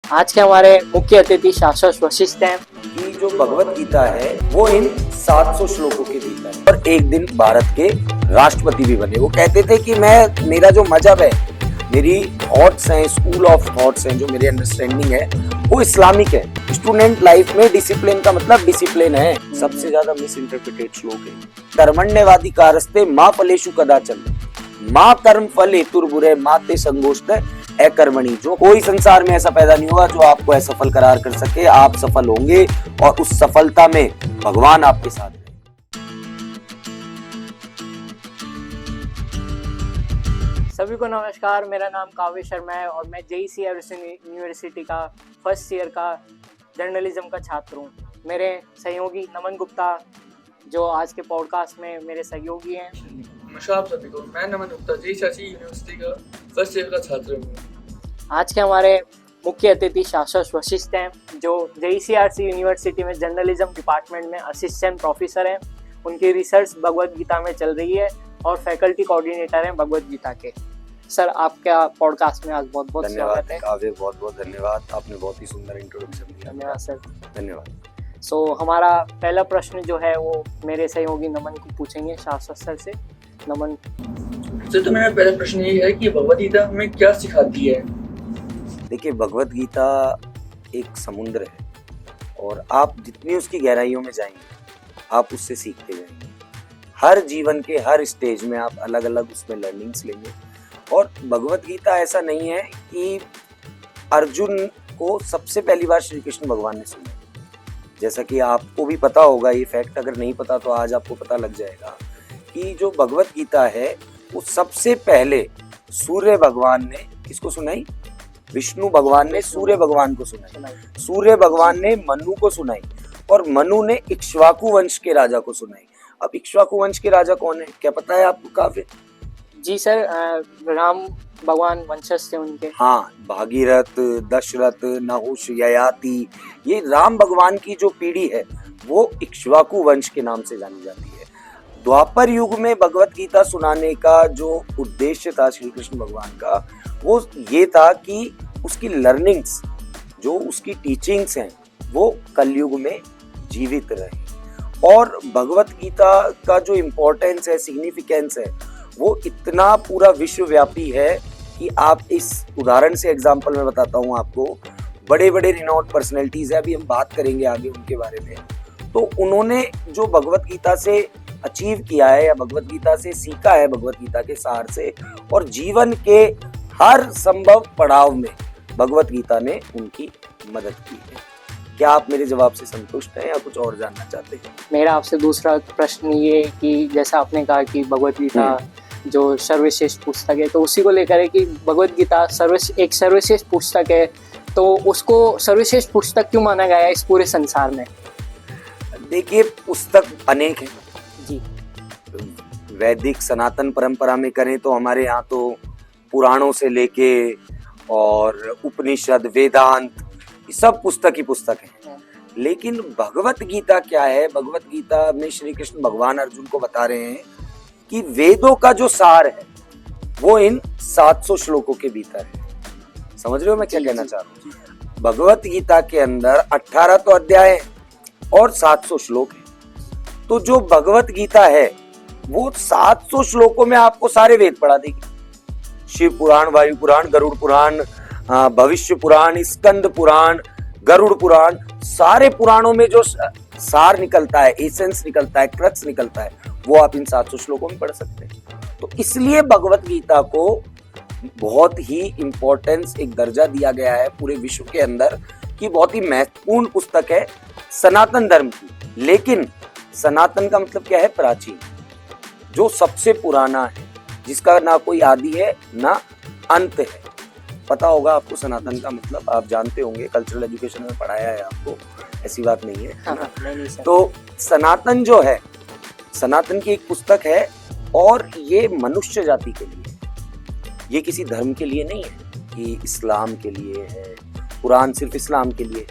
आज के हमारे मुख्य अतिथि शाश्वत वशिष्ठ हैं। कि जो भगवत गीता है वो इन 700 श्लोकों के भीतर है। और एक दिन भारत के राष्ट्रपति भी बने। वो कहते थे कि मेरा जो मजहब है, मेरी थॉट्स हैं, स्कूल ऑफ थॉट्स हैं, जो मेरी अंडरस्टैंडिंग है वो इस्लामिक है। स्टूडेंट लाइफ में डिसिप्लिन का मतलब डिसिप्लिन है। सबसे ज्यादा मिस इंटरप्रिटेड श्लोक है कर्मण्यवादी कारस्ते माँ फलेषु कदाचन माँ कर्म फल हेतुर्बुरे माते संगोष्ठ अकर्मणी। जो कोई संसार में ऐसा पैदा नहीं हुआ जो आपको असफल करार कर सके। आप सफल होंगे और उस सफलता में भगवान आपके साथ है। सभी को नमस्कार, मेरा नाम काव्य शर्मा है और मैं जेईसी यूनिवर्सिटी का फर्स्ट ईयर का जर्नलिज्म का छात्र हूँ। मेरे सहयोगी नमन गुप्ता जो आज के पॉडकास्ट में मेरे सहयोगी हैं। नमस्कार आप सभी को, मैं नमन गुप्ता जेईसी यूनिवर्सिटी का फर्स्ट ईयर का छात्र हूँ। आज के हमारे मुख्य अतिथि शाश्वत वशिष्ठ हैं जो जेईसी यूनिवर्सिटी में जर्नलिज्म डिपार्टमेंट में असिस्टेंट प्रोफेसर हैं। उनकी रिसर्च भगवत गीता में चल रही है और फैकल्टी कोऑर्डिनेटर हैं भगवत गीता के। सर, आपका पॉडकास्ट में आज बहुत बहुत स्वागत है। काव्य, बहुत बहुत धन्यवाद, आपने बहुत ही सुंदर इंट्रोडक्शन दिया। धन्यवाद सर। धन्यवाद। हमारा पहला प्रश्न जो है वो मेरे सहयोगी नमन को पूछेंगे शाश्वत सर से। नमन सर, तो मेरा पहला प्रश्न ये है कि भगवत गीता हमें क्या सिखाती है? देखिए, भगवत गीता एक समुद्र है और आप जितनी उसकी गहराइयों में जाएंगे आप उससे सीखते जाएंगे। हर जीवन के हर स्टेज में आप अलग अलग उसमें लर्निंग्स लेंगे। और भगवत गीता ऐसा नहीं है कि अर्जुन को सबसे पहली बार श्री कृष्ण भगवान ने सुना। जैसा कि आपको भी पता होगा, ये फैक्ट अगर नहीं पता तो आज आपको पता लग जाएगा कि जो भगवत गीता है वो सबसे पहले सूर्य भगवान ने किसको सुनाई? विष्णु भगवान ने सूर्य भगवान को सुनाई। सूर्य भगवान ने मनु को सुनाई और मनु ने इक्ष्वाकु वंश के राजा को सुनाई। अब इक्ष्वाकु वंश के राजा कौन है, क्या पता है आपको काव्य? जी सर, राम भगवान वंशज थे उनके। हाँ, भागीरथ, दशरथ, नहुष, ययाति, ये राम भगवान की जो पीढ़ी है वो इक्ष्वाकु वंश के नाम से जानी जाती है। द्वापर युग में भगवत गीता सुनाने का जो उद्देश्य था श्री कृष्ण भगवान का, वो ये था कि उसकी लर्निंग्स, जो उसकी टीचिंग्स हैं, वो कलयुग में जीवित रहे। और भगवत गीता का जो इम्पोर्टेंस है, सिग्निफिकेंस है, वो इतना पूरा विश्वव्यापी है कि आप इस उदाहरण से एग्जाम्पल में बताता हूँ आपको। बड़े बड़े रिनॉन्ड पर्सनैलिटीज है, अभी हम बात करेंगे आगे उनके बारे में। तो उन्होंने जो भगवत गीता से अचीव किया है या भगवत गीता से सीखा है, भगवत गीता के सार से, और जीवन के हर संभव पड़ाव में भगवत गीता ने उनकी मदद की है। क्या आप मेरे जवाब से संतुष्ट हैं या कुछ और जानना चाहते हैं? मेरा आपसे दूसरा प्रश्न ये कि जैसा आपने कहा कि भगवत गीता जो सर्वश्रेष्ठ पुस्तक है, तो उसी को लेकर है कि भगवत गीता एक सर्वश्रेष्ठ पुस्तक है, तो उसको सर्वश्रेष्ठ पुस्तक क्यों माना गया है इस पूरे संसार में? देखिए, पुस्तक अनेक है जी। वैदिक सनातन परंपरा में करें तो हमारे यहाँ तो पुराणों से लेके और उपनिषद, वेदांत, सब पुस्तक ही पुस्तक है। लेकिन भगवत गीता क्या है? भगवत गीता में श्री कृष्ण भगवान अर्जुन को बता रहे हैं कि वेदों का जो सार है वो इन 700 श्लोकों के भीतर है। समझ रहे हो मैं क्या कहना चाह रहा हूँ? भगवत गीता के अंदर 18 तो अध्याय है और 700 श्लोक है। तो जो भगवत गीता है वो 700 श्लोकों में आपको सारे वेद पढ़ा देगी। शिव पुराण, वायु पुराण, गरुड़ पुराण, भविष्य पुराण, स्कंद पुराण, गरुड़ पुराण, सारे पुराणों में जो सार निकलता है, एसेंस निकलता है, क्रक्स निकलता है, वो आप इन 700 श्लोकों में पढ़ सकते हैं। तो इसलिए भगवत गीता को बहुत ही इंपॉर्टेंस, एक दर्जा दिया गया है पूरे विश्व के अंदर कि बहुत ही महत्वपूर्ण पुस्तक है सनातन धर्म की। लेकिन सनातन का मतलब क्या है? प्राचीन, जो सबसे पुराना है, जिसका ना कोई आदि है ना अंत है। पता होगा आपको सनातन का मतलब, आप जानते होंगे, कल्चरल एजुकेशन में पढ़ाया है आपको, ऐसी बात नहीं है। नहीं सर। तो सनातन जो है, सनातन की एक पुस्तक है और ये मनुष्य जाति के लिए, ये किसी धर्म के लिए नहीं है कि इस्लाम के लिए है, कुरान सिर्फ इस्लाम के लिए,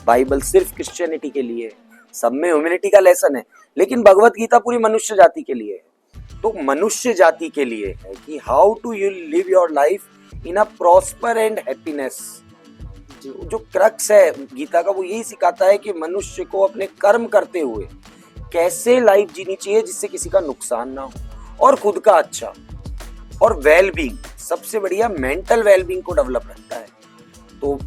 बाइबल सिर्फ क्रिश्चियनिटी के लिए, सब में ह्यूमैनिटी का लेसन है। लेकिन भगवत गीता पूरी मनुष्य जाति के लिए है। तो मनुष्य जाति के लिए है कि how to you live your life in a prosper and happiness. जी। जो क्रक्स है गीता का वो यही सिखाता है कि मनुष्य को अपने कर्म करते हुए कैसे लाइफ जीनी चाहिए जिससे किसी का नुकसान ना हो और खुद का अच्छा और वेलबींग, सबसे बढ़िया मेंटल वेलबींग को डेवलप रखता है। तो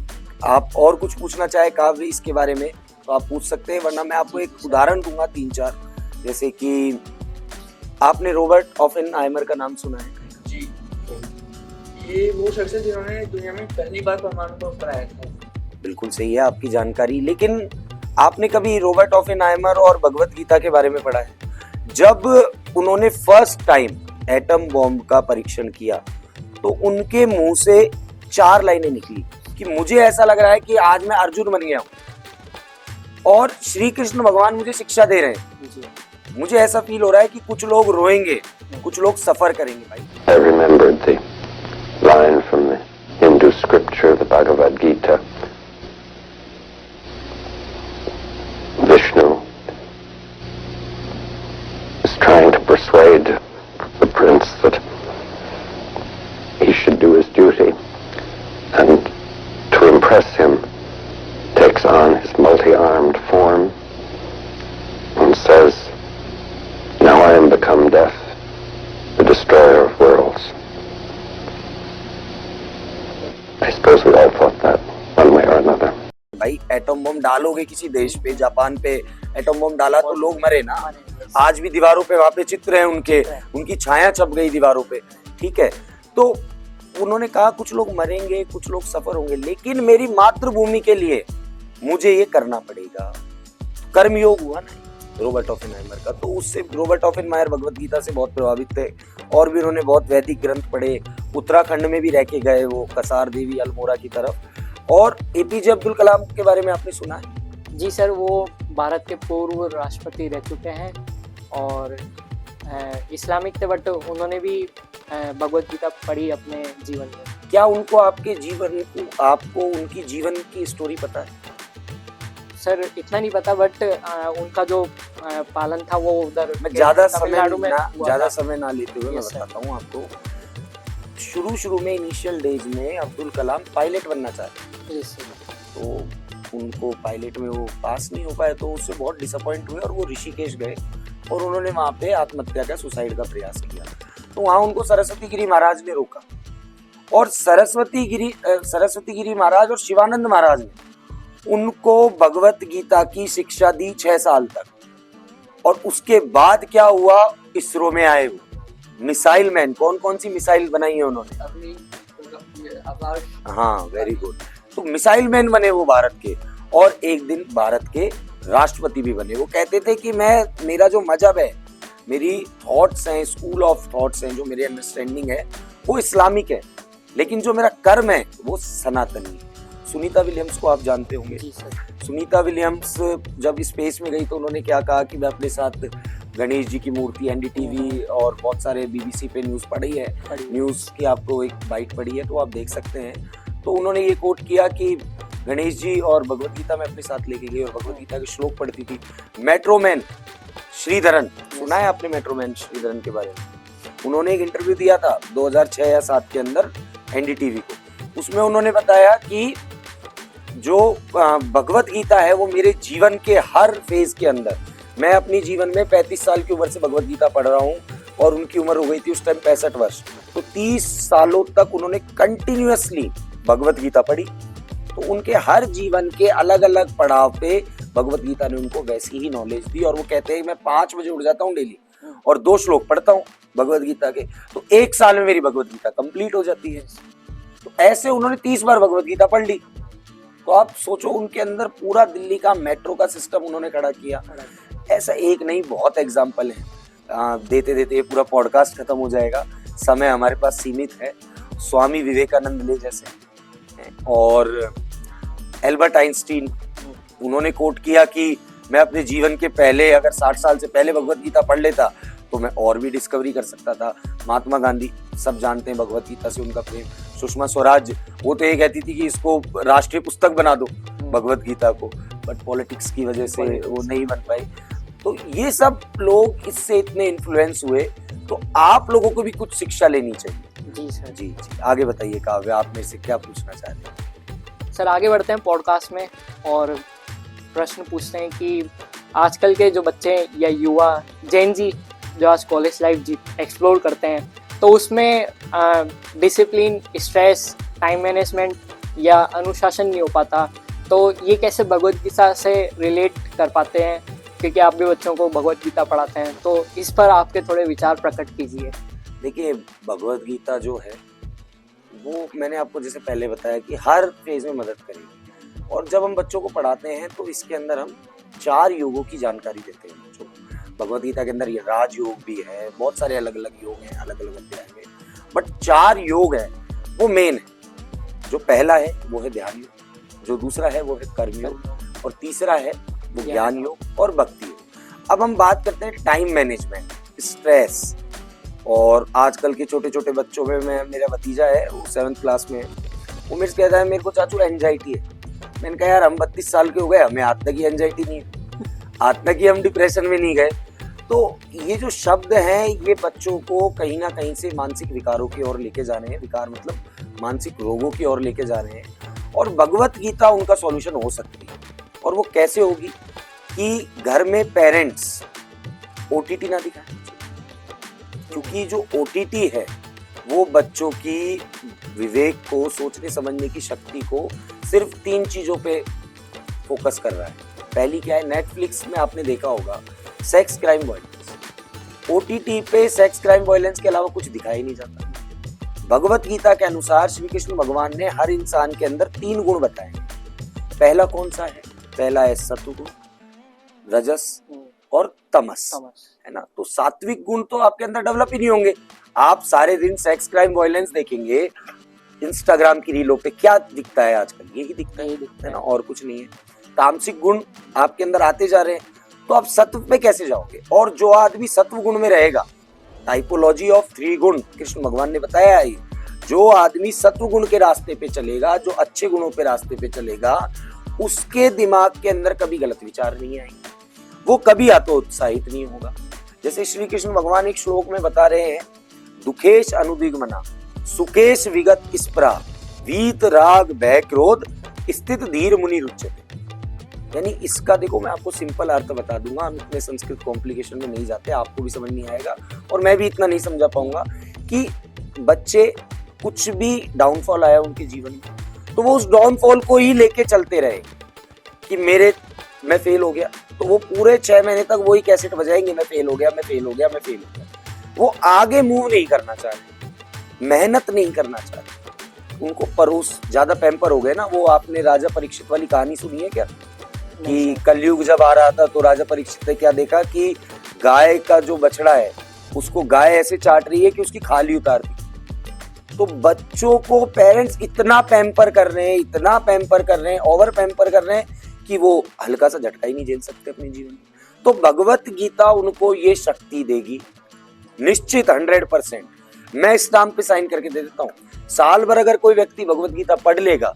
आप और कुछ पूछना चाहे काव्य इसके बारे में तो आप पूछ सकते हैं, वरना मैं आपको एक उदाहरण दूंगा 3-4। जैसे कि आपने रॉबर्ट ओपेनहाइमर का नाम सुना है? जी, ये वो शख्स है जिन्होंने दुनिया में पहली बार परमाणु बम बनाया था। बिल्कुल सही है आपकी जानकारी, लेकिन आपने कभी रॉबर्ट ओपेनहाइमर और भगवत गीता के बारे में पढ़ा है? जब उन्होंने फर्स्ट टाइम एटम बॉम्ब का परीक्षण किया तो उनके मुंह से 4 लाइनें निकली कि मुझे ऐसा लग रहा है कि आज मैं अर्जुन बन गया हूं और श्री कृष्ण भगवान मुझे शिक्षा दे रहे हैं। जी। मुझे ऐसा फील हो रहा है कि कुछ लोग रोएंगे, कुछ लोग सफर करेंगे। भाई I remembered the line from the Hindu scripture, the Bhagavad Gita. Vishnu is trying to persuade the prince that he should do his duty, and to impress him takes on his multi-armed form and says, "Now I am become death, the destroyer of worlds." I suppose we all thought that one way or another. भाई atom bomb डालोगे किसी देश पे, Japan पे atom bomb डाला तो लोग मरे ना। आज भी दीवारों पे वहां पे चित्र हैं उनके, उनकी छाया छप गई दीवारों पे, ठीक है। तो उन्होंने कहा कुछ लोग मरेंगे, कुछ लोग सफर होंगे, लेकिन मेरी मातृभूमि के लिए मुझे ये करना पड़ेगा। कर्मयोग हुआ ना रॉबर्ट ओपेनहाइमर का, तो उससे रॉबर्ट ओपेनहाइमर भगवत गीता से बहुत प्रभावित थे और भी उन्होंने बहुत वैदिक ग्रंथ पढ़े। उत्तराखंड में भी रह के गए वो, कसार देवी अल्मोड़ा की तरफ। और एपीजे अब्दुल कलाम के बारे में आपने सुना है? जी सर, वो भारत के पूर्व राष्ट्रपति रह चुके हैं और इस्लामिक थे, बट उन्होंने भी भगवत गीता पढ़ी अपने जीवन में। क्या उनको आपको उनकी जीवन की स्टोरी पता है? सर इतना नहीं पता, बट उनका जो पालन था वो उधर मैं ज्यादा तमिलनाडु में समय ना लेते हुए मैं बताता हूँ आपको। शुरू में इनिशियल डेज में अब्दुल कलाम पायलट बनना चाहते जी सर। तो उनको पायलट में वो पास नहीं हो पाए, तो उससे बहुत डिसअपॉइंट हुए और वो ऋषिकेश गए और उन्होंने वहाँ पे आत्महत्या का, सुसाइड का प्रयास किया। तो वहाँ उनको सरस्वती गिरी महाराज ने रोका और सरस्वती गिरी महाराज और शिवानंद महाराज ने उनको भगवत गीता की शिक्षा दी 6 साल तक। और उसके बाद क्या हुआ, इसरो में आए वो मिसाइल मैन। कौन सी मिसाइल बनाई है उन्होंने? आकाश। हाँ, वेरी गुड। तो मिसाइल मैन बने वो भारत के, और एक दिन भारत के राष्ट्रपति भी बने। वो कहते थे कि मेरा जो मजहब है, मेरी थॉट्स हैं, स्कूल ऑफ थॉट्स हैं, जो मेरी अंडरस्टैंडिंग है वो इस्लामिक है, लेकिन जो मेरा कर्म है वो सनातनी है। सुनीता विलियम्स को आप जानते होंगे। जी सर। सुनीता विलियम्स जब स्पेस में गई तो उन्होंने क्या कहा कि मैं अपने साथ गणेश जी की मूर्ति, एनडीटीवी और बहुत सारे बीबीसी पे न्यूज पढ़ी है, न्यूज की आपको एक बाइट पढ़ी है तो आप देख सकते हैं। तो उन्होंने ये कोट किया कि गणेश जी और भगवत गीता में अपने साथ लेके गई और भगवत गीता के श्लोक पढ़ती थी। मेट्रोमैन श्रीधरन, सुना है आपने मेट्रोमैन श्रीधरन के बारे में? उन्होंने एक इंटरव्यू दिया था 2006 या 2007 के अंदर एनडीटीवी को। उसमें उन्होंने बताया कि जो भगवत गीता है वो मेरे जीवन के हर फेज के अंदर, मैं अपनी जीवन में 35 साल की उम्र से भगवत गीता पढ़ रहा हूँ और उनकी उम्र हो गई थी उस टाइम 65 वर्ष, तो 30 सालों तक उन्होंने कंटिन्यूअसली भगवत गीता पढ़ी। तो उनके हर जीवन के अलग अलग पड़ाव पे भगवत गीता ने उनको वैसी ही नॉलेज दी। और वो कहते हैं मैं 5 बजे उठ जाता हूँ डेली और 2 श्लोक पढ़ता हूँ भगवत गीता के, तो 1 साल में मेरी भगवत गीता कंप्लीट हो जाती है। तो ऐसे उन्होंने 30 बार भगवत गीता पढ़ ली। तो आप सोचो, उनके अंदर पूरा दिल्ली का मेट्रो का सिस्टम उन्होंने खड़ा किया। ऐसा एक नहीं, बहुत एग्जाम्पल है। देते देते पूरा पॉडकास्ट खत्म हो जाएगा, समय हमारे पास सीमित है। स्वामी विवेकानंद ले जैसे, और एल्बर्ट आइंस्टीन, उन्होंने कोट किया कि मैं अपने जीवन के पहले अगर 60 साल से पहले भगवत गीता पढ़ लेता तो मैं और भी डिस्कवरी कर सकता था। महात्मा गांधी, सब जानते हैं भगवत गीता से उनका प्रेम। सुषमा स्वराज, वो तो ये कहती थी कि इसको राष्ट्रीय पुस्तक बना दो भगवत गीता को, बट पॉलिटिक्स की वजह से वो नहीं बन पाई। तो ये सब लोग इससे इतने इन्फ्लुएंस हुए, तो आप लोगों को भी कुछ शिक्षा लेनी चाहिए। जी सर। जी, आगे बताइए काव्य, आप मेरे से क्या पूछना चाहते हैं? सर आगे बढ़ते हैं पॉडकास्ट में और प्रश्न पूछते हैं कि आजकल के जो बच्चे या युवा जेन जी जो आज कॉलेज लाइफ एक्सप्लोर करते हैं, तो उसमें डिसिप्लिन, स्ट्रेस, टाइम मैनेजमेंट या अनुशासन नहीं हो पाता, तो ये कैसे भगवद गीता से रिलेट कर पाते हैं? क्योंकि आप भी बच्चों को भगवद गीता पढ़ाते हैं, तो इस पर आपके थोड़े विचार प्रकट कीजिए। देखिए, भगवद गीता जो है वो मैंने आपको जैसे पहले बताया कि हर फेज में मदद करेगी, और जब हम बच्चों को पढ़ाते हैं तो इसके अंदर हम 4 योगों की जानकारी देते हैं बच्चों को। भगवद गीता के अंदर ये राजयोग भी है, बहुत सारे अलग अलग योग हैं अलग अलग अध्याय में, बट 4 योग है वो मेन है। जो पहला है वो है ध्यान योग, जो दूसरा है वो है कर्म योग, और तीसरा है वो ज्ञान योग और भक्ति योग। अब हम बात करते हैं टाइम मैनेजमेंट, स्ट्रेस, और आजकल के छोटे छोटे बच्चों में मेरा भतीजा है, वो 7th क्लास में है, वो मेरे से कहता है मेरे को चाचू एंजाइटी है। मैंने कहा यार हम 32 साल के हो गए, हमें आज तक ही एंजाइटी नहीं है, आज तक ही हम डिप्रेशन में नहीं गए। तो ये जो शब्द हैं ये बच्चों को कहीं ना कहीं से मानसिक विकारों की ओर लेके जा रहे हैं, विकार मतलब मानसिक रोगों की ओर लेके जा रहे हैं, और भगवत गीता उनका सॉल्यूशन हो सकती है। और वो कैसे होगी कि घर में पेरेंट्स ओटीटी ना दिखाएं, क्योंकि जो ओटीटी है वो बच्चों की विवेक को, सोचने समझने की शक्ति को सिर्फ 3 चीजों पे फोकस कर रहा है। पहली क्या है, नेटफ्लिक्स में आपने देखा होगा सेक्स, क्राइम, वायलेंस। ओटीटी पे सेक्स, क्राइम, वायलेंस के अलावा कुछ दिखाई नहीं जाता। भगवत गीता के अनुसार श्री कृष्ण भगवान ने हर इंसान के अंदर 3 गुण बताए। पहला कौन सा है? पहला है सत्वगुण, रजस और तमस, है ना। तो सात्विक गुण तो आपके अंदर डेवलप ही नहीं होंगे। आप सारे दिन सेक्स, क्राइम, वायलेंस देखेंगे, इंस्टाग्राम की रीलों पे क्या दिखता है आजकल? यही दिखता है ना, और कुछ नहीं है। तामसिक गुण आपके अंदर आते जा रहे हैं, तो आप सत्व पे कैसे जाओगे? और जो आदमी सत्व गुण में रहेगा, टाइपोलॉजी ऑफ 3 गुण कृष्ण भगवान ने बताया है, जो आदमी सत्व गुण के रास्ते पे चलेगा, जो अच्छे गुणों पे रास्ते पे चलेगा, उसके दिमाग के अंदर कभी गलत विचार नहीं आएंगे, वो कभी हतोत्साहित नहीं होगा। जैसे श्री कृष्ण भगवान एक श्लोक में बता रहे हैं, दुखेश अनुदिग्मना सुकेश विगत स्पृहा वीत राग भय क्रोध स्थित धीर मुनि रुच्यते। यानी इसका देखो मैं आपको सिंपल अर्थ बता दूंगा, हम इतने संस्कृत कॉम्प्लिकेशन में नहीं जाते, आपको भी समझ नहीं आएगा और मैं भी इतना नहीं समझा पाऊंगा कि बच्चे कुछ भी डाउनफॉल आया उनके जीवन में तो वो उस डाउनफॉल को ही लेके चलते रहे कि मैं फेल हो गया, तो वो पूरे 6 महीने तक वही कैसेट बजाएंगे, मैं फेल हो गया, मैं फेल हो गया, मैं फेल हो गया। वो आगे मूव नहीं करना चाहते, मेहनत नहीं करना चाहते, उनको परोस ज्यादा पैम्पर हो गए ना। वो आपने राजा परीक्षित वाली कहानी सुनी है क्या? कि कलयुग जब आ रहा था तो राजा परीक्षित ने क्या देखा कि गाय का जो बछड़ा है उसको गाय ऐसे चाट रही है कि उसकी खाली उतार दी। तो बच्चों को पेरेंट्स इतना पैम्पर कर रहे हैं, इतना पैम्पर कर रहे हैं, ओवर पैम्पर कर रहे हैं कि वो हल्का सा झटका ही नहीं झेल सकते अपने जीवन में। तो भगवत गीता उनको ये शक्ति देगी निश्चित 100%। मैं इस नाम पे साइन करके दे देता हूँ, साल भर अगर कोई व्यक्ति भगवत गीता पढ़ लेगा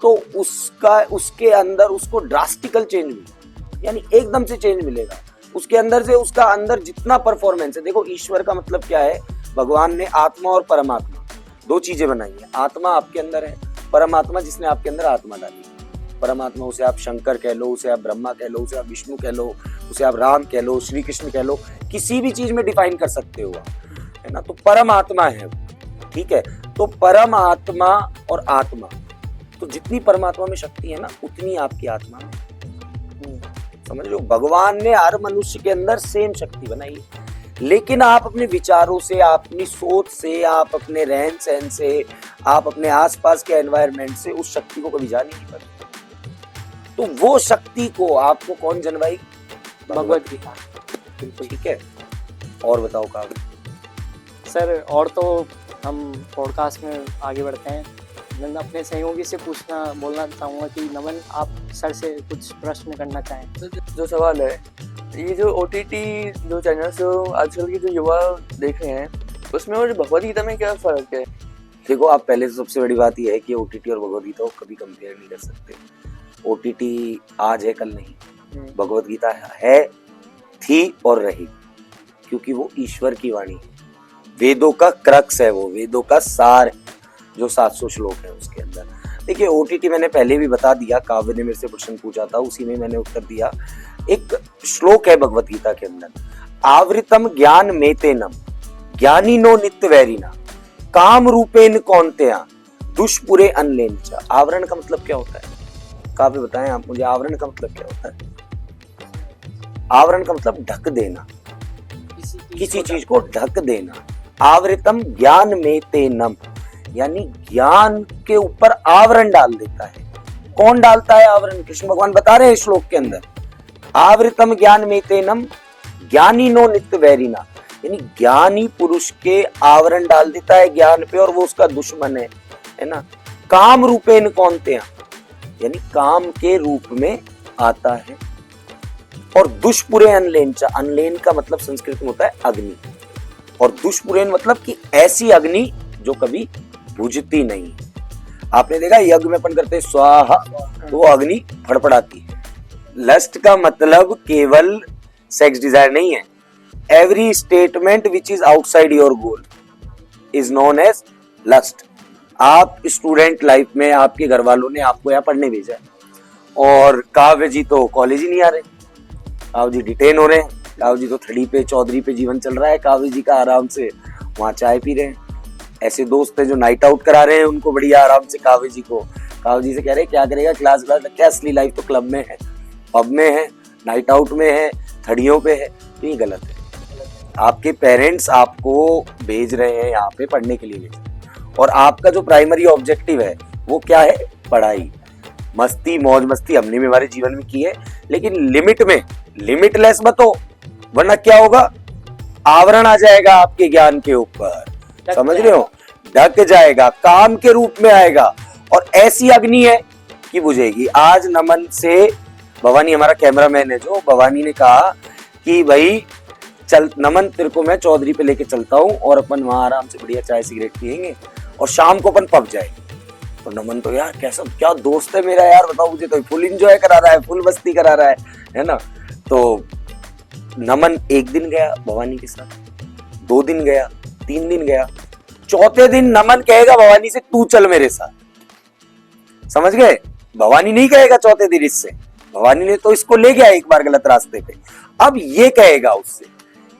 तो उसके अंदर उसको ड्रास्टिकल चेंज मिलेगा, यानी एकदम से चेंज मिलेगा उसके अंदर से। उसका अंदर जितना परफॉर्मेंस है, देखो ईश्वर का मतलब क्या है, भगवान ने आत्मा और परमात्मा 2 चीजें बनाई है। आत्मा आपके अंदर है, परमात्मा जिसने आपके अंदर आत्मा डाली। परमात्मा उसे आप शंकर कह लो, उसे आप ब्रह्मा कह लो, उसे आप विष्णु कह लो, उसे आप राम कह लो, श्री कृष्ण कह लो, किसी भी चीज में डिफाइन कर सकते हो आप, है ना। तो परमात्मा है, ठीक है। तो परमात्मा और आत्मा, तो जितनी परमात्मा में शक्ति है ना उतनी आपकी आत्मा में, समझ लो। भगवान ने हर मनुष्य के अंदर सेम शक्ति बनाई है, लेकिन आप अपने विचारों से, आप अपनी सोच से, आप अपने रहन सहन से, आप अपने आसपास के एनवायरनमेंट से उस शक्ति को कभी जान ही नहीं पाते। तो वो शक्ति को आपको कौन जनवाई? भगवत गीता। ठीक है, और बताओ काव्य। सर और तो हम पॉडकास्ट में आगे बढ़ते हैं। मैं अपने सहयोगी से बोलना चाहूँगा कि नमन आप सर से कुछ प्रश्न करना चाहें। तो जो सवाल है, ये जो OTT जो चैनल्स आजकल के जो युवा देख रहे हैं उसमें और भगवद गीता में क्या फर्क है? देखो, आप पहले तो सबसे बड़ी बात यह है कि OTT और भगवद गीता को कभी कंपेयर नहीं कर सकते। OTT आज है कल नहीं, भगवद गीता है, थी और रही, क्योंकि वो ईश्वर की वाणी है, वेदों का क्रक्स है, वो वेदों का सार है, जो 700 श्लोक है उसके अंदर। देखिए ओटीटी मैंने पहले भी बता दिया, काव्य ने मेरे से प्रश्न पूछा था, उसी में मैंने उत्तर दिया। एक श्लोक है भगवत गीता के अंदर, आवृतम ज्ञान मेतेनम ज्ञानीनो नित्य वैरिना काम रूपेन कौन्तेया दुष्पुरे अनलेन च। आवरण का मतलब क्या होता है? काव्य बताएं आप मुझे, आवरण का मतलब क्या होता है? आवरण का मतलब ढक देना, किसी चीज को ढक देना। आवृतम ज्ञान मेतेनम यानी ज्ञान के ऊपर आवरण डाल देता है। कौन डालता है आवरण? कृष्ण भगवान बता रहे हैं श्लोक के अंदर, आवृतम ज्ञान मेतेनम ज्ञानीनो नित्य वैरिना, यानी ज्ञानी पुरुष के आवरण डाल देता है ज्ञान पे और वो उसका दुश्मन है ना। काम रूपेन कौन्तेया यानी काम के रूप में आता है। और दुष्पुरे अनलेन च, अनलेन का मतलब संस्कृत में होता है अग्नि, और दुष्पुरेन मतलब कि ऐसी अग्नि जो कभी बुझती नहीं। आपने देखा यज्ञ में अपन करते स्वाहा तो वो अग्नि फड़फड़ाती है। लस्ट का मतलब केवल सेक्स डिजायर नहीं है। Every statement which is outside your goal is known as lust. आप स्टूडेंट लाइफ में आपके घर वालों ने आपको यहाँ पढ़ने भेजा है और काव्य जी तो कॉलेज ही नहीं आ रहे, काव्य जी डिटेन हो रहे हैं, काव्य जी तो 3rd पे 4th पे जीवन चल रहा है, काव्य जी का आराम से वहाँ चाय पी रहे हैं। ऐसे दोस्त हैं जो नाइट आउट करा रहे हैं उनको बढ़िया आराम से, काव्य जी को, काव्य जी से कह रहे हैं क्या करेगा क्लास, क्या असली लाइफ तो क्लब में है, पब में है, नाइट आउट में है, थड़ियों पे है। तो ये गलत है। आपके पेरेंट्स आपको भेज रहे हैं यहाँ पे पढ़ने के लिए भेज रहे हैं और आपका जो प्राइमरी ऑब्जेक्टिव है वो क्या है? पढ़ाई। मस्ती मौज मस्ती हमने भी हमारे जीवन में की है, लेकिन लिमिट में, लिमिटलेस मत हो, वरना क्या होगा? आवरण आ जाएगा आपके ज्ञान के ऊपर, समझ रहे हो? ढक जाएगा, काम के रूप में आएगा और ऐसी अग्नि है कि बुझेगी। आज नमन से भवानी हमारा कैमरामैन है जो, भवानी ने कहा कि भाई चल नमन तेरे को मैं चौधरी पे लेके चलता हूँ और अपन वहां आराम से बढ़िया चाय सिगरेट पियेंगे और शाम को अपन पब जाएंगे। तो नमन तो यार कैसा क्या दोस्त है मेरा यार, बताओ मुझे, तो फुल एंजॉय करा रहा है, फुल मस्ती करा रहा है ना। तो नमन 1 दिन गया भवानी के साथ, 2 दिन गया, 3 दिन गया, 4थे दिन नमन कहेगा भवानी से तू चल मेरे साथ। समझ गए? भवानी नहीं कहेगा 4थे दिन इससे, भवानी ने तो इसको ले गया एक बार गलत रास्ते पे, अब ये कहेगा उससे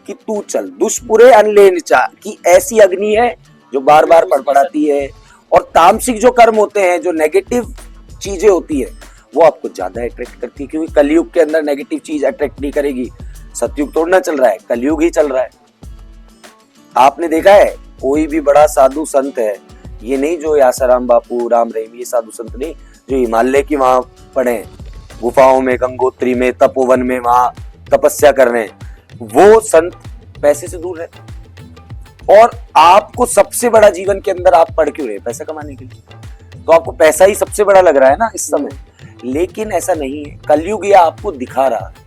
कि तू चल। दुष्पुरे अनलेन चा कि ऐसी अग्नि है जो बार बार फड़फड़ाती है। और तामसिक जो कर्म होते हैं, जो नेगेटिव चीजें होती है, वो आपको ज्यादा अट्रैक्ट करती है, क्योंकि कलयुग के अंदर नेगेटिव चीज अट्रैक्ट नहीं करेगी। सतयुग तोड़ना चल रहा है, कलयुग ही चल रहा है। आपने देखा है कोई भी बड़ा साधु संत है, ये नहीं जो आसाराम बापू, राम रहीम, ये साधु संत नहीं जो हिमालय की वहां पड़े गुफाओं में, गंगोत्री में, तपोवन में वहां तपस्या कर रहे हैं, वो संत पैसे से दूर है। और आपको सबसे बड़ा जीवन के अंदर आप पढ़ क्यों रहे? पैसा कमाने के लिए। तो आपको पैसा ही सबसे बड़ा लग रहा है ना इस समय, लेकिन ऐसा नहीं है। कलयुग ये आपको दिखा रहा है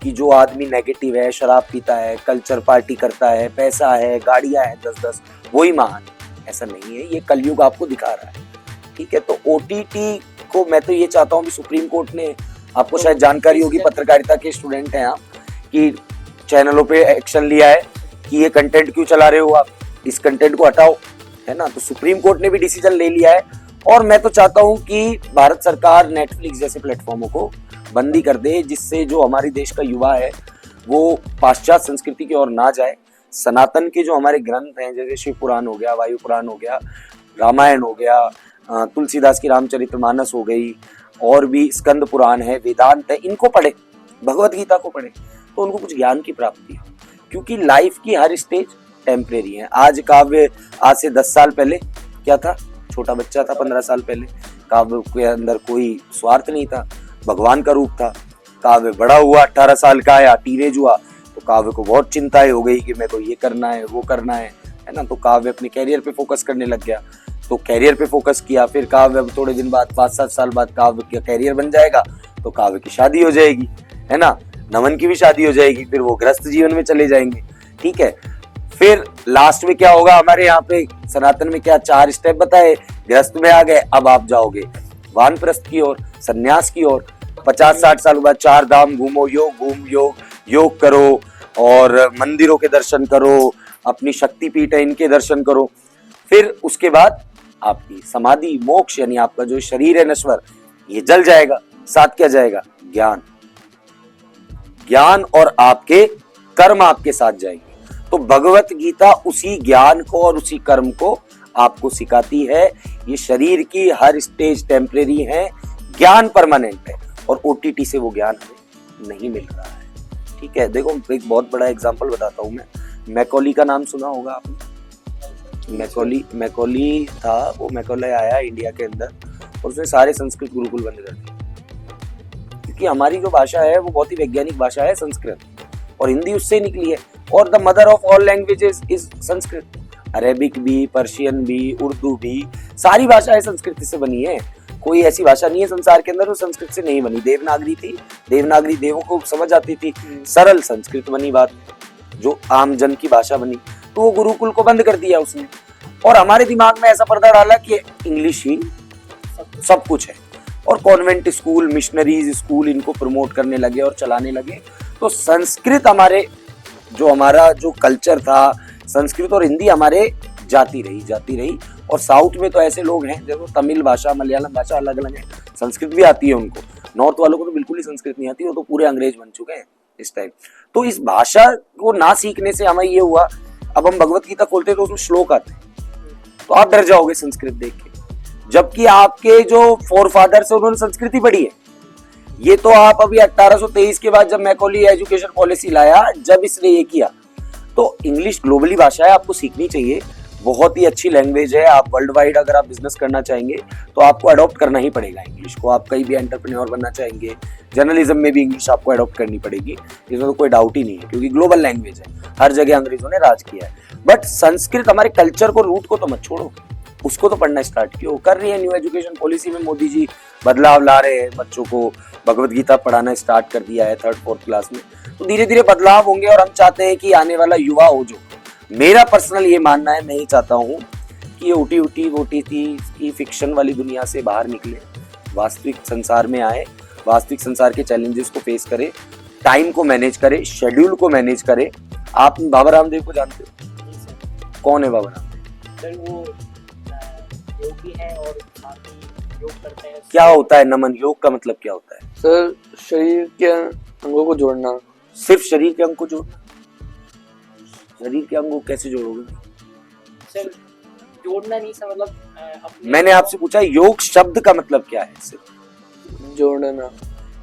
कि जो आदमी नेगेटिव है, शराब पीता है, कल्चर पार्टी करता है, पैसा है, गाड़ियां हैं 10-10, वही महान है। ऐसा नहीं है, ये कलयुग आपको दिखा रहा है। ठीक है, तो ओटीटी को मैं तो ये चाहता हूँ कि सुप्रीम कोर्ट ने, आपको शायद जानकारी होगी, पत्रकारिता के स्टूडेंट हैं आप, कि चैनलों पे एक्शन लिया है कि ये कंटेंट क्यों चला रहे हो आप, इस कंटेंट को हटाओ, है ना। तो सुप्रीम कोर्ट ने भी डिसीजन ले लिया है और मैं तो चाहता हूं कि भारत सरकार नेटफ्लिक्स जैसे प्लेटफॉर्मों को बंदी कर दे, जिससे जो हमारे देश का युवा है वो पाश्चात्य संस्कृति की ओर ना जाए। सनातन के जो हमारे ग्रंथ हैं, जैसे शिव पुराण हो गया, वायु पुराण हो गया, रामायण हो गया, तुलसीदास की रामचरितमानस हो गई, और भी स्कंद पुराण है, वेदांत है, इनको पढ़े, भगवत गीता को पढ़े, तो उनको कुछ ज्ञान की प्राप्ति हो। क्योंकि लाइफ की हर स्टेज टेम्परेरी है। आज काव्य आज से 10 साल पहले क्या था? छोटा बच्चा था 15 साल पहले। काव्य के अंदर कोई स्वार्थ नहीं था, भगवान का रूप था। काव्य बड़ा हुआ, 18 साल का आया, टीनेज हुआ, तो काव्य को बहुत चिंताएं हो गई कि मेरे को ये करना है, वो करना है ना। तो काव्य अपने कैरियर पे फोकस करने लग गया, तो कैरियर पे फोकस किया। फिर काव्य अब थोड़े दिन बाद, 5-7 साल बाद काव्य का कैरियर बन जाएगा, तो काव्य की शादी हो जाएगी, है ना। नमन की भी शादी हो जाएगी, फिर वो गृहस्थ जीवन में चले जाएंगे। ठीक है, फिर लास्ट में क्या होगा? हमारे यहाँ पे सनातन में क्या 4 स्टेप बताए, गृहस्थ में आ गए, अब आप जाओगे वानप्रस्थ की ओर, सन्यास की ओर। 50-60 साल बाद 4 धाम घूमो, योग करो और मंदिरों के दर्शन करो, अपनी शक्तिपीठ है इनके दर्शन करो। फिर उसके बाद आपकी समाधि मोक्ष यानी आपका जो शरीर है नश्वर ये जल जाएगा, साथ क्या जाएगा? ज्ञान। ज्ञान और आपके कर्म आपके साथ जाएंगे। तो भगवत गीता उसी ज्ञान को और उसी कर्म को आपको सिखाती है। ये शरीर की हर स्टेज टेम्परेरी है, ज्ञान परमानेंट है, और ओटीटी से वो ज्ञान हमें नहीं मिल रहा है। ठीक है, देखो एक बहुत बड़ा एग्जांपल बताता हूँ मैं। मैकॉली का नाम सुना होगा आपने? मैकॉली था, वो मैकॉले आया इंडिया के अंदर और उसने सारे संस्कृत गुरुकुल बंद कर दिए, क्योंकि हमारी जो भाषा है वो बहुत ही वैज्ञानिक भाषा है संस्कृत, और हिंदी उससे निकली है। और the mother of all languages is Sanskrit. Arabic भी, पर्शियन भी, उर्दू भी, सारी भाषाएं संस्कृत से बनी है। कोई ऐसी भाषा नहीं है संसार के अंदर जो संस्कृत से नहीं बनी। देवनागरी थी, देवनागरी देवों को समझ आती थी, सरल संस्कृत बनी बात, जो आम जन की भाषा बनी। तो वो गुरुकुल को बंद कर दिया उसने, और हमारे दिमाग में ऐसा पर्दा डाला कि इंग्लिश ही सब कुछ है, और कॉन्वेंट स्कूल, मिशनरीज स्कूल इनको प्रमोट करने लगे और चलाने लगे। तो संस्कृत हमारा जो कल्चर था, संस्कृत और हिंदी हमारे जाती रही। और साउथ में तो ऐसे लोग हैं जैसे तमिल भाषा, मलयालम भाषा अलग अलग है, संस्कृत भी आती है उनको। नॉर्थ वालों को तो बिल्कुल ही संस्कृत नहीं आती, वो तो पूरे अंग्रेज बन चुके हैं इस टाइम। तो इस भाषा को ना सीखने से हमें ये हुआ, अब हम भगवत गीता खोलते तो उसमें श्लोक आते हैं, तो आप डर जाओगे संस्कृत देख के, जबकि आपके जो फोर फादर्स है उन्होंने संस्कृत ही पढ़ी है। ये तो आप अभी 1823 के बाद जब मैकॉली एजुकेशन पॉलिसी लाया, जब इसने ये किया, तो इंग्लिश ग्लोबली भाषा है, आपको सीखनी चाहिए, बहुत ही अच्छी लैंग्वेज है। आप वर्ल्ड वाइड अगर आप बिजनेस करना चाहेंगे तो आपको अडॉप्ट करना ही पड़ेगा इंग्लिश को। आप कहीं भी एंटरप्रेन्योर बनना चाहेंगे, जर्नलिज्म में भी इंग्लिश आपको अडॉप्ट करनी पड़ेगी, इसमें तो कोई डाउट ही नहीं है, क्योंकि ग्लोबल लैंग्वेज है, हर जगह अंग्रेजों ने राज किया है। बट संस्कृत हमारे कल्चर को, रूट को तो मत छोड़ो, उसको तो पढ़ना स्टार्ट किया। कर रही है न्यू एजुकेशन पॉलिसी में मोदी जी बदलाव ला रहे हैं, बच्चों को भगवत गीता पढ़ाना स्टार्ट कर दिया है 3rd 4th क्लास में। तो धीरे धीरे बदलाव होंगे, और हम चाहते हैं कि आने वाला युवा हो, जो मेरा पर्सनल ये मानना है, मैं ये चाहता हूँ कि ये ओटीटी की फिक्शन वाली दुनिया से बाहर निकले, वास्तविक संसार में आए, वास्तविक संसार के चैलेंजेस को फेस करे, टाइम को मैनेज करे, शेड्यूल को मैनेज करे। आप बाबा रामदेव को जानते हो? कौन है बाबा रामदेव? सर वो योगी हैं और साथ ही योग करते हैं। क्या होता है नमन? योग का मतलब क्या होता है? सर शरीर के अंगों को जोड़ना। सिर्फ शरीर के अंग को जोड़ना? शरीर के अंगों को कैसे जोड़ोगे? सर जोड़ना नहीं सर, मतलब अपने, मैंने आपसे पूछा योग शब्द का मतलब क्या है? सिर्फ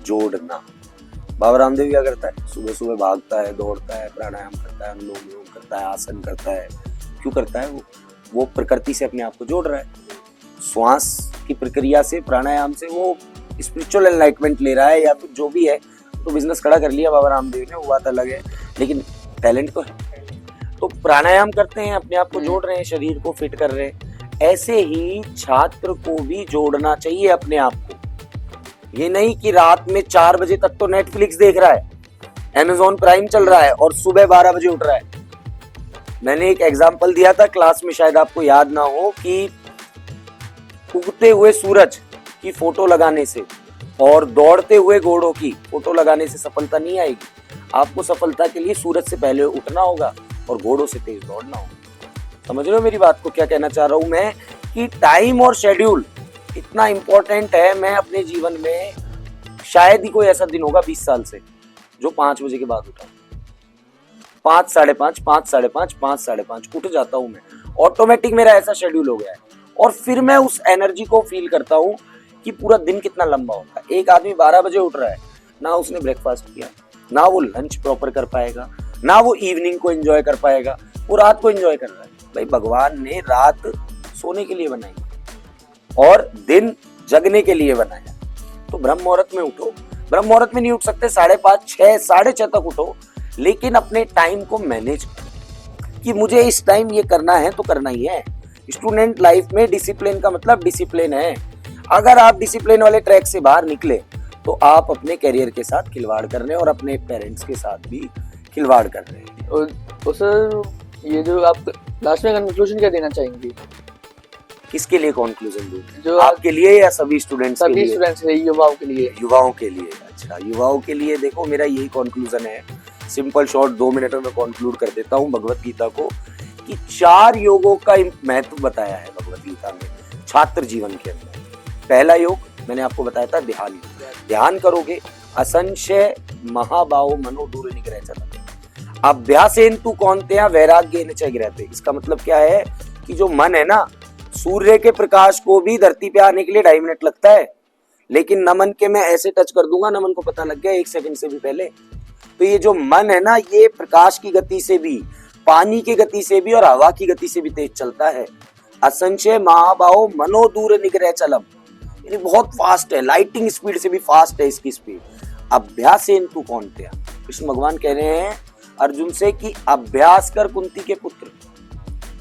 जोड़ना। बाबा रामदेव क्या करता है? सुबह सुबह भागता है, दौड़ता है, प्राणायाम करता है, अनुलोम विलोम करता है, आसन करता है। क्यों करता है? वो प्रकृति से अपने आप को जोड़ रहा है, श्वास की प्रक्रिया से, प्राणायाम से वो स्पिरिचुअल एनलाइटमेंट ले रहा है, या फिर जो भी है। तो बिजनेस खड़ा कर लिया बाबा रामदेव ने, वो बात अलग है, लेकिन टैलेंट तो है। तो प्राणायाम करते हैं, अपने आप को जोड़ रहे हैं, शरीर को फिट कर रहे हैं। ऐसे ही छात्र को भी जोड़ना चाहिए अपने आप को। ये नहीं कि रात में 4 बजे तक तो नेटफ्लिक्स देख रहा है, Amazon प्राइम चल रहा है, और सुबह 12 बजे उठ रहा है। मैंने एक एग्जाम्पल दिया था क्लास में, शायद आपको याद ना हो, कि उगते हुए सूरज की फोटो लगाने से और दौड़ते हुए घोड़ों की फोटो लगाने से सफलता नहीं आएगी। आपको सफलता के लिए सूरज से पहले उठना होगा और घोड़ों से तेज दौड़ना होगा। समझ रहे हो मेरी बात को? क्या कहना चाह रहा हूं मैं, कि टाइम और शेड्यूल इतना इंपॉर्टेंट है। मैं अपने जीवन में शायद ही कोई ऐसा दिन होगा 20 साल से जो 5 बजे के बाद उठा। 5, साढ़े 5, 5, साढ़े 5, 5, साढ़े 5 उठ जाता हूं मैं। ऑटोमेटिक मेरा ऐसा शेड्यूल हो गया है, और फिर मैं उस एनर्जी को फील करता हूं कि पूरा दिन कितना लंबा होता है। एक आदमी 12 बजे उठ रहा है, ना उसने ब्रेकफास्ट किया, ना वो लंच प्रॉपर कर पाएगा, ना वो इवनिंग को एंजॉय कर पाएगा, वो रात को एंजॉय कर रहा है। भाई भगवान ने रात सोने के लिए बनाई और दिन जगने के लिए बनाया। तो ब्रह्म मुहूर्त में उठो। ब्रह्म मुहूर्त में नहीं उठ सकते, 5:30, 6, 6:30 तक उठो, लेकिन अपने टाइम को मैनेज करो कि मुझे इस टाइम ये करना है तो करना ही है। स्टूडेंट लाइफ में डिसिप्लिन का मतलब डिसिप्लिन है। अगर आप डिसिप्लिन वाले ट्रैक से बाहर निकले तो आप अपने करियर के साथ खिलवाड़ कर रहे हैं और अपने पेरेंट्स के साथ भी खिलवाड़ कर रहे हैं। और सर ये जो आप लास्ट में कंक्लूजन क्या देना चाहेंगे? किसके लिए कंक्लूजन दूं? जो आपके लिए या सभी स्टूडेंट्स के लिए? सभी स्टूडेंट्स है, युवाओं के लिए। युवाओं के लिए। अच्छा, युवाओं के लिए देखो मेरा यही कंक्लूजन है, सिंपल शॉर्ट 2 मिनट में कंक्लूड कर देता हूँ भगवत गीता को, कि 4 योगों का महत्व बताया है भगवत गीता में। छात्र जीवन के अंदर। पहला योग मैंने आपको बताया था ध्यान योग। ध्यान करोगे असंशय महाबाहो मनो दूर निग्रह चला। अभ्यासेन तु कौन्तेय वैराग्येन च गृह्यते। इसका मतलब क्या है कि जो मन है ना, सूर्य के प्रकाश को भी धरती पे आने के लिए 2.5 मिनट लगता है, लेकिन नमन के मैं ऐसे टच कर दूंगा, नमन को पता लग गया 1 सेकंड से भी पहले। तो ये जो मन है ना, ये प्रकाश की गति से भी, पानी की गति से भी और हवा की गति से भी तेज चलता है। असंशय महाबाहो मनो दूर निग्रह चलम, यानी बहुत फास्ट है, लाइटिंग स्पीड से भी फास्ट है इसकी स्पीड। अभ्यासेन तु कौन्तेय, कृष्ण भगवान कह रहे हैं अर्जुन से कि अभ्यास कर कुंती के पुत्र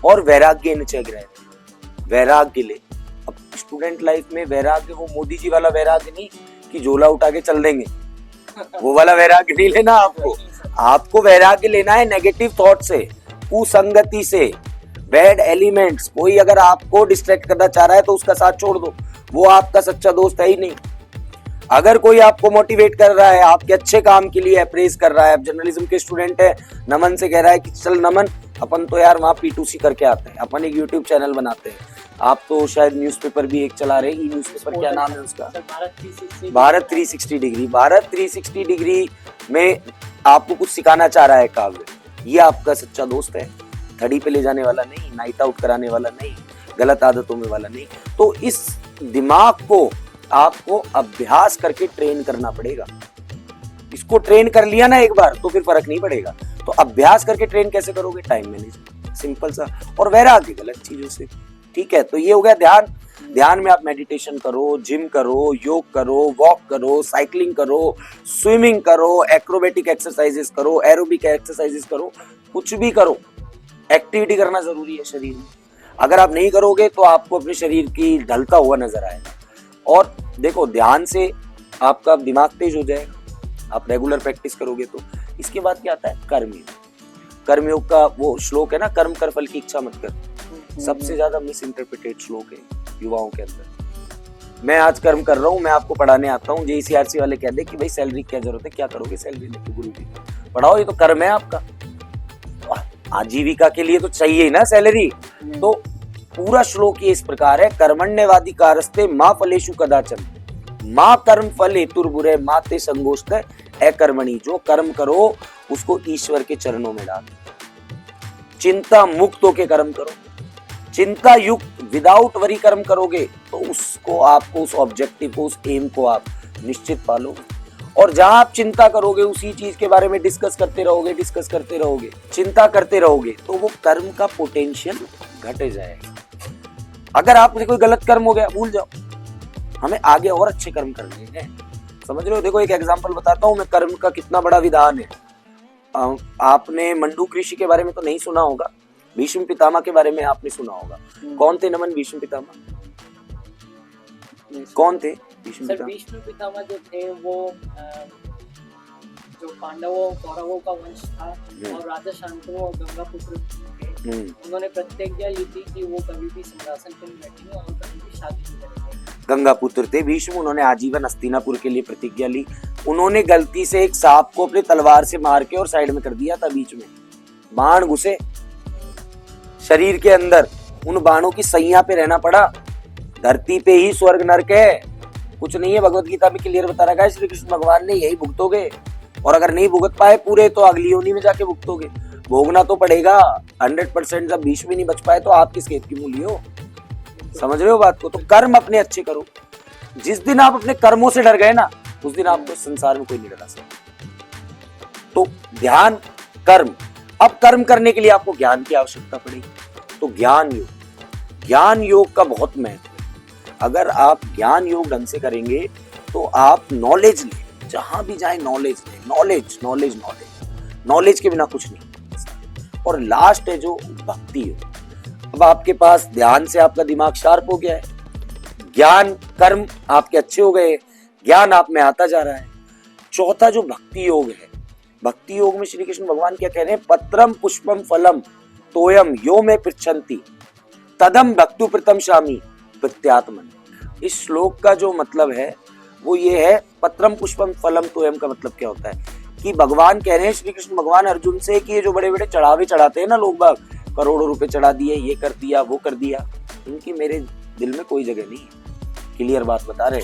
और वैराग्येन च गृह्यते, वैराग्य ले। अब स्टूडेंट लाइफ में वैराग्य वो मोदी जी वाला वैराग्य नहीं कि झोला उठा के चल देंगे, वो वाला वैराग्य नहीं लेना आपको। आपको वैराग्य लेना है नेगेटिव थॉट से, कुसंगति से, बैड एलिमेंट्स। कोई अगर आपको डिस्ट्रैक्ट करना चाह रहा है तो उसका साथ छोड़ दो, वो आपका सच्चा दोस्त है ही नहीं। अगर कोई आपको मोटिवेट कर रहा है, आपके अच्छे काम के लिए अप्रेज कर रहा है, अब जर्नलिज्म के स्टूडेंट है, नमन से कह रहा है कि चल नमन अपन तो यार वहाँ P2C करके आते हैं, अपन एक यूट्यूब चैनल बनाते हैं, आप तो शायद न्यूज़पेपर भी एक चला रहे, ई न्यूज़पेपर क्या नाम है उसका, भारत 360 डिग्री। भारत 360 डिग्री में आपको कुछ सिखाना चाह रहा है काव्य, ये आपका सच्चा दोस्त है, थड़ी पे ले जाने वाला नहीं, नाइट आउट कराने वाला नहीं, गलत आदतों में वाला नहीं। तो इस दिमाग को आपको अभ्यास करके ट्रेन करना पड़ेगा। इसको ट्रेन कर लिया ना एक बार तो फिर फर्क नहीं पड़ेगा। तो अभ्यास करके ट्रेन कैसे करोगे? टाइम मैनेजमेंट, सिंपल सा, और वैराग्य गलत चीजों से। ठीक है, तो ये हो गया ध्यान। ध्यान में आप मेडिटेशन करो, जिम करो, योग करो, वॉक करो, साइकिलिंग करो, स्विमिंग करो, एक्रोबेटिक एक्सरसाइजेस करो, एरोबिक एक्सरसाइजेस करो, कुछ भी करो। एक्टिविटी करना जरूरी है शरीर में। अगर आप नहीं करोगे तो आपको अपने शरीर की ढलता हुआ नजर आएगा। और देखो, ध्यान से आपका दिमाग तेज हो जाएगा, आप रेगुलर प्रैक्टिस करोगे तो। इसके बाद क्या आता है? कर्मयोग। कर्मयोग का वो श्लोक है ना, कर्म कर फल की इच्छा मत कर, सबसे ज्यादा मिस इंटरप्रिटेड श्लोक है युवाओं के अंदर। मैं आज कर्म कर रहा हूँ, मैं आपको पढ़ाने आता हूँ, JCRC वाले कहते कि भाई सैलरी क्या जरूरत है, क्या करोगे सैलरी लेके? गुरु जी पढ़ाओ, ये तो कर्म है आपका, आजीविका के लिए तो चाहिए ही ना सैलरी। तो पूरा श्लोक ये इस प्रकार है, कर्मण्यवादी कारस्ते माँ फलेषु कदाचन, माँ कर्म फल हेतुर्बुरे माते संगोष्ठ अकर्मणि। जो कर्म करो उसको ईश्वर के चरणों में डाल, चिंता मुक्त होके कर्म करो। चिंता युक्त विदाउट वरी कर्म करोगे तो उसको, आपको उस ऑब्जेक्टिव को, उस एम को आप निश्चित पालोगे। और जहां आप चिंता करोगे, उसी चीज के बारे में डिस्कस करते रहोगे, चिंता करते रहोगे, तो वो कर्म का पोटेंशियल घट जाएगा। अगर आपसे कोई गलत कर्म हो गया, भूल जाओ, हमें आगे और अच्छे कर्म करने हैं। समझ रहे हो? देखो एक एग्जांपल बताता हूँ मैं, कर्म का कितना बड़ा विधान है। आपने मंडूक ऋषि के बारे में तो नहीं सुना होगा, भीष्म पितामह के बारे में आपने सुना होगा। कौन थे नमन भीष्म पितामह? कौन थे भीष्म पितामह? भीष्म पितामह जो थे वो जो पांडवों कौरवों का वंश था और राजा शांतनु और गंगा पुत्र थे। उन्होंने प्रतिज्ञा ली थी कि वो कभी भी सिंहासन पर नहीं बैठेंगे और कभी भी शादी नहीं करेंगे। गंगा पुत्र थे भीष्म, उन्होंने आजीवन हस्तिनापुर के लिए प्रतिज्ञा ली। उन्होंने गलती से एक सांप को अपने तलवार से मार के और साइड में कर दिया था, बीच में बाण घुसे शरीर के अंदर, उन बाणों की सैया पे रहना पड़ा। धरती पे ही स्वर्ग नरक है, कुछ नहीं है। भगवत गीता में क्लियर बता रखा है श्री कृष्ण भगवान ने, यही भुगतोगे। और अगर नहीं भुगत पाए पूरे तो अगली योनि में जाके भुगतोगे, भोगना तो पड़ेगा 100%। जब भीष्म भी नहीं बच पाए तो आप किस खेत की मूली हो? समझ रहे हो बात को? तो कर्म अपने अच्छे करो। जिस दिन आप अपने कर्मों से डर गए ना, उस दिन आपको संसार में कोई नहीं डरा सकता। तो ध्यान, कर्म। अब कर्म करने के लिए आपको ज्ञान की आवश्यकता पड़ेगी, तो ज्ञान योग का बहुत महत्व है। अगर आप ज्ञान योग ढंग से करेंगे तो आप नॉलेज लें, जहां भी जाए नॉलेज लें, नॉलेज के बिना कुछ नहीं। और लास्ट है जो भक्ति योग। अब आपके पास ध्यान से आपका दिमाग शार्प हो गया है, ज्ञान कर्म आपके अच्छे हो गए, ज्ञान आप में आता जा रहा है। चौथा जो भक्ति योग है, भक्ति योग में श्री कृष्ण भगवान क्या कह रहे हैं? पत्रम पुष्पम फलम तोयम यो में पृच्छन्ति तदम भक्तु प्रतम शामी प्रत्यात्मन। इस श्लोक का जो मतलब है वो ये है, पत्रम पुष्पम फलम तोयम का मतलब क्या होता है कि भगवान कह रहे हैं, श्री कृष्ण भगवान अर्जुन से, कि ये जो बड़े बड़े चढ़ावे चढ़ाते हैं ना लोग बाग, करोड़ों रुपए चढ़ा दिए, ये कर दिया वो कर दिया, इनकी मेरे दिल में कोई जगह नहीं है। क्लियर बात बता रहे।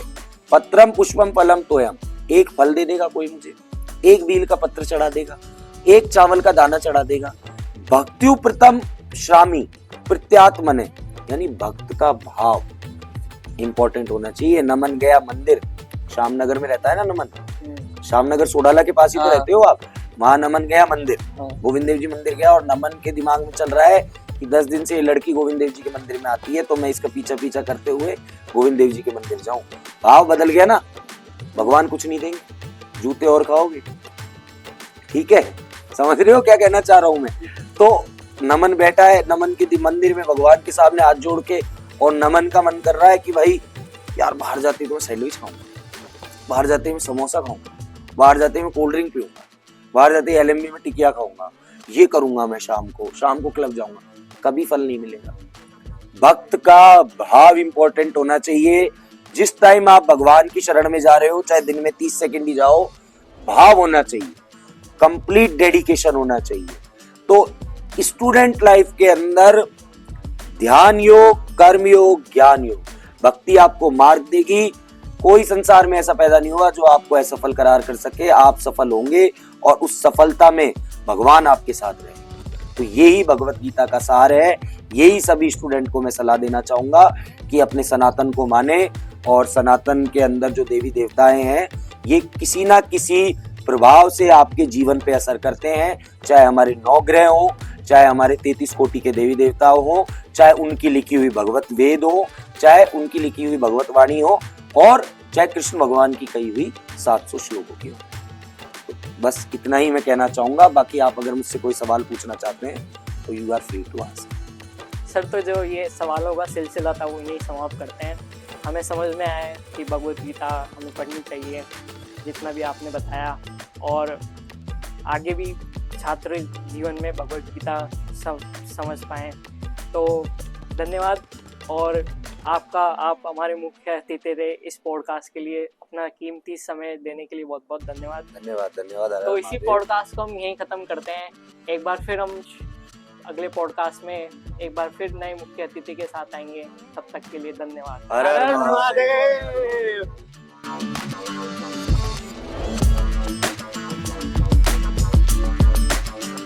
पत्रम पुष्पम फलम तोयम, एक फल दे देगा कोई मुझे, एक बील का पत्र चढ़ा देगा, एक चावल का दाना चढ़ा देगा। भक्त्युप्रतम श्रामी प्रत्यात्मने, यानी भक्त का भाव इंपॉर्टेंट होना चाहिए। नमन गया मंदिर, श्यामनगर में रहता है ना नमन, श्यामनगर सोडाला के पास ही तो रहते हो आप, वहां नमन गया मंदिर, गोविंद देव जी मंदिर गया, और नमन के दिमाग में चल रहा है कि 10 दिन से ये लड़की गोविंद देव जी के मंदिर में आती है, तो मैं इसका पीछा पीछा करते हुए गोविंद देव जी के मंदिर जाऊं। भाव बदल गया ना, भगवान कुछ नहीं देंगे, जूते और खाओगे। ठीक है, समझ रहे हो क्या कहना चाह रहा हूं मैं। तो नमन बैठा है नमन के मंदिर में भगवान के सामने हाथ जोड़ के, और नमन का मन कर रहा है कि भाई यार बाहर जाते तो मैं सैंडविच खाऊंगा, बाहर जाते मैं समोसा खाऊंगा, बाहर जाते मैं कोल्ड ड्रिंक पीऊंगा, बाहर जाते LMB में टिकिया खाऊंगा, ये करूंगा मैं, शाम को क्लब जाऊंगा। कभी फल नहीं मिलेगा। भक्त का भाव इंपॉर्टेंट होना चाहिए। जिस टाइम आप भगवान की शरण में जा रहे हो, चाहे दिन में 30 सेकंड ही जाओ, भाव होना चाहिए, कंप्लीट डेडिकेशन होना चाहिए। तो स्टूडेंट लाइफ के अंदर ध्यान योग, कर्म योग, ज्ञान योग, भक्ति आपको मार्ग देगी। कोई संसार में ऐसा पैदा नहीं हुआ जो आपको असफल करार कर सके। आप सफल होंगे और उस सफलता में भगवान आपके साथ रहे। तो यही भगवत गीता का सार है। यही सभी स्टूडेंट को मैं सलाह देना चाहूंगा कि अपने सनातन को माने, और सनातन के अंदर जो देवी देवताएं हैं ये किसी ना किसी प्रभाव से आपके जीवन पे असर करते हैं। चाहे हमारे 9 ग्रह हो, चाहे हमारे 33 कोटि के देवी देवता हो, चाहे उनकी लिखी हुई भगवत वेद हो, चाहे उनकी लिखी हुई भगवत वाणी हो, और चाहे कृष्ण भगवान की कही हुई 700 श्लोकों की हो। तो बस इतना ही मैं कहना चाहूंगा। बाकी आप अगर मुझसे कोई सवाल पूछना चाहते हैं तो you are free to answer. Sir, तो जो ये सवालों का सिलसिला था वो यही समाप्त करते हैं। हमें समझ में आया कि भगवत गीता हमें पढ़नी चाहिए, जितना भी आपने बताया, और आगे भी छात्र जीवन में भगवत गीता सब समझ पाएँ। तो धन्यवाद, और आप हमारे मुख्य अतिथि थे इस पॉडकास्ट के लिए। अपना कीमती समय देने के लिए बहुत बहुत धन्यवाद। धन्यवाद। तो इसी पॉडकास्ट को हम यहीं ख़त्म करते हैं। एक बार फिर हम अगले पॉडकास्ट में एक बार फिर नए मुख्य अतिथि के साथ आएंगे। तब तक के लिए धन्यवाद। हर हर महादेव।